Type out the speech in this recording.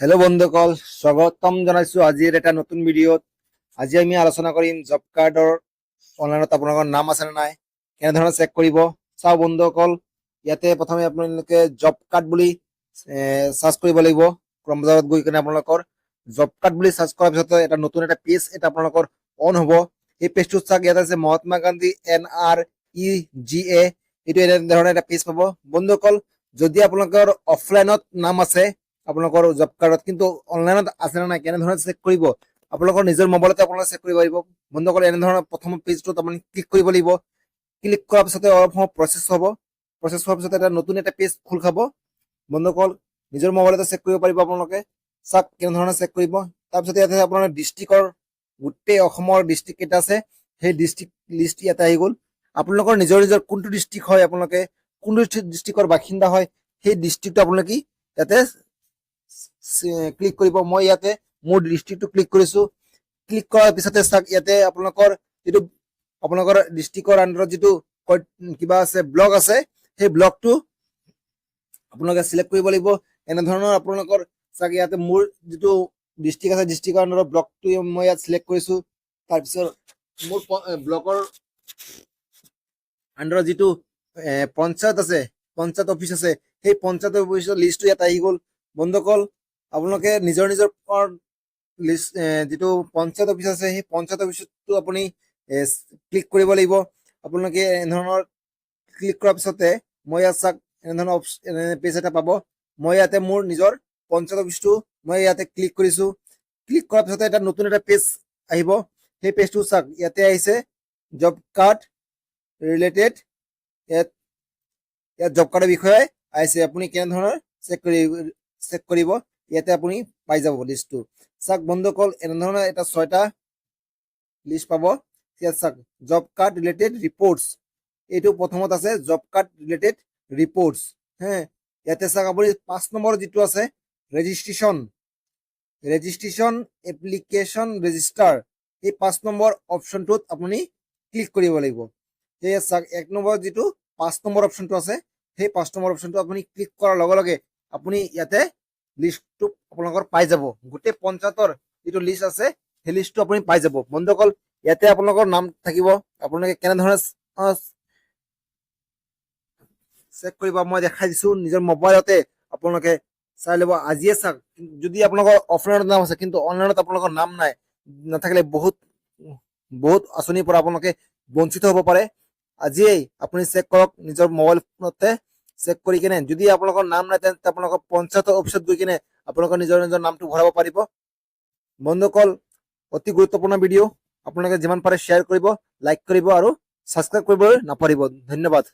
Hello' বন্ধুসকল, স্বাগতম জনাইছো আজিৰ এটা নতুন ভিডিঅ'ত। আজি আমি আলোচনা কৰিম জব কাৰ্ডৰ অনলাইনত আপোনালোকৰ নাম আছে নে নাই, কেনেধৰণে চেক কৰিব। চাও বন্ধুসকল, ইয়াতে প্ৰথমে আপোনালোকে জব কাৰ্ড বুলি চাৰ্চ কৰিব লাগিব। ক্ৰম ব্ৰাউজাৰত গৈ কিনে আপোনালোকৰ জব কাৰ্ড বুলি চাৰ্চ কৰাৰ পিছত এটা নতুন এটা পেজ এটা আপোনালোকৰ অন হ'ব। এই পেজটো চাওক, ইয়াত আছে মহাত্মা গান্ধী NREGA, এইটো এনেধৰণে এটা পেজ পাব। বন্ধুসকল, যদি আপোনালোকৰ অফলাইনত নাম আছে আপোনালোকৰ জব কাৰ্ডত, কিন্তু অনলাইনত আছে নে নাই কেনেধৰণে চেক কৰিব, আপোনালোকৰ নিজৰ মোবাইলতে আপোনালোকে চেক কৰিব পাৰিব। বন্ধুসকল, এনেধৰণৰ প্ৰথম পেজটোত আপুনি ক্লিক কৰিব লাগিব। ক্লিক কৰাৰ পিছতে অলপ সময় প্ৰচেছ হ'ব। প্ৰচেছ হোৱাৰ পিছতে এটা নতুন এটা পেজ খোল খাব। বন্ধুসকল, নিজৰ মোবাইলতে চেক কৰিব পাৰিব আপোনালোকে। চাওক কেনেধৰণে চেক কৰিব। তাৰপিছতে ইয়াতে আপোনাৰ ডিষ্ট্ৰিক্টৰ গোটেই অসমৰ ডিষ্ট্ৰিক্ট কেইটা আছে সেই ডিষ্ট্ৰিক্ট লিষ্ট ইয়াতে আহি গ'ল। আপোনালোকৰ নিজৰ নিজৰ কোনটো ডিষ্ট্ৰিক্ট হয়, আপোনালোকে কোনটো ডিষ্ট্ৰিক্টৰ বাসিন্দা হয়, সেই ডিষ্ট্ৰিক্টটো আপোনালোকে ইয়াতে ক্লিক কৰিব। মই ইয়াতে মোৰ ডিষ্ট্ৰিক্টটো ক্লিক কৰিছো। ক্লিক কৰাৰ পিছতে চাওক, ইয়াতে আপোনালোকৰ যিটো আপোনালোকৰ ডিষ্ট্ৰিক্টৰ আণ্ডাৰত যিটো কিবা আছে ব্লক আছে, সেই ব্লকটো আপোনালোকে চিলেক্ট কৰিব লাগিব। এনেধৰণৰ আপোনালোকৰ চাওক, ইয়াতে মোৰ যিটো ডিষ্ট্ৰিক্ট আছে ডিষ্ট্ৰিক্টৰ আণ্ডাৰত ব্লকটো মই ইয়াত চিলেক্ট কৰিছো। তাৰপিছত মোৰ ব্লকৰ আণ্ডাৰত যিটো পঞ্চায়ত আছে, পঞ্চায়ত অফিচ আছে, সেই পঞ্চায়ত অফিচৰ লিষ্টটো ইয়াত আহি গ'ল। বন্ধুসকল, আপোনালোকে নিজৰ নিজৰ লিষ্ট যিটো পঞ্চায়ত অফিচ আছে সেই পঞ্চায়ত অফিচটো আপুনি ক্লিক কৰিব লাগিব। আপোনালোকে এনেধৰণৰ ক্লিক কৰাৰ পিছতে মই ইয়াত চাওক, এনেধৰণৰ পেজ এটা পাব। মই ইয়াতে মোৰ নিজৰ পঞ্চায়ত অফিচটো মই ইয়াতে ক্লিক কৰিছো। ক্লিক কৰাৰ পিছতে এটা নতুন এটা পেজ আহিব। সেই পেজটো চাওক, ইয়াতে আহিছে জব কাৰ্ড ৰিলেটেড। ইয়াত জব কাৰ্ডৰ বিষয়ে আহিছে, আপুনি কেনেধৰণৰ চেক কৰিব ইয়াতে আপুনি পাই যাব লিষ্টটো। চাওক বন্ধুসকল, এনেধৰণৰ এটা 6টা লিষ্ট পাব। ইয়াত চাওক, জব কাৰ্ড ৰিলেটেড ৰিপৰ্টছ, এইটো প্ৰথমত আছে জব কাৰ্ড ৰিলেটেড ৰিপৰ্টছ। ইয়াতে চাওক, আপুনি 5 নম্বৰ যিটো আছে ৰেজিষ্ট্ৰেশ্যন এপ্লিকেশ্যন ৰেজিষ্টাৰ, এই 5 নম্বৰ অপশ্যনটোত আপুনি ক্লিক কৰিব লাগিব। সেয়ে চাওক, 1 নম্বৰ যিটো 5 নম্বৰ অপশ্যনটো আছে, সেই 5 নম্বৰ অপশ্যনটো আপুনি ক্লিক কৰাৰ লগে লগে আপুনি ইয়াতে লিষ্টটো আপোনালোকৰ পাই যাব। গোটেই পঞ্চায়তৰ যিটো লিষ্ট আছে সেই লিষ্টটো আপুনি পাই যাব। বন্ধুসকল, ইয়াতে আপোনালোকৰ নাম থাকিব। আপোনালোকে কেনেধৰণে চেক কৰিব মই দেখাই দিছো নিজৰ মোবাইলতে, আপোনালোকে চাই ল'ব। আজিয়ে চাওক, যদি আপোনালোকৰ অফলাইনত নাম আছে কিন্তু অনলাইনত আপোনালোকৰ নাম নাই, নাথাকিলে বহুত বহুত আঁচনিৰ পৰা আপোনালোকে বঞ্চিত হ'ব পাৰে। আজিয়েই আপুনি চেক কৰক নিজৰ মোবাইল ফোনতে। চেক কৰি কিনে যদি আপোনালোকৰ নাম নাই, তেন্তে আপোনালোকৰ পঞ্চায়তৰ অফিচত গৈ কিনে আপোনালোকৰ নিজৰ নিজৰ নামটো ভৰাব পাৰিব। বন্ধুসকল, অতি গুৰুত্বপূৰ্ণ ভিডিঅ', আপোনালোকে যিমান পাৰে শ্বেয়াৰ কৰিব, লাইক কৰিব আৰু ছাবস্ক্ৰাইব কৰিবলৈ নাপাহৰিব। ধন্যবাদ।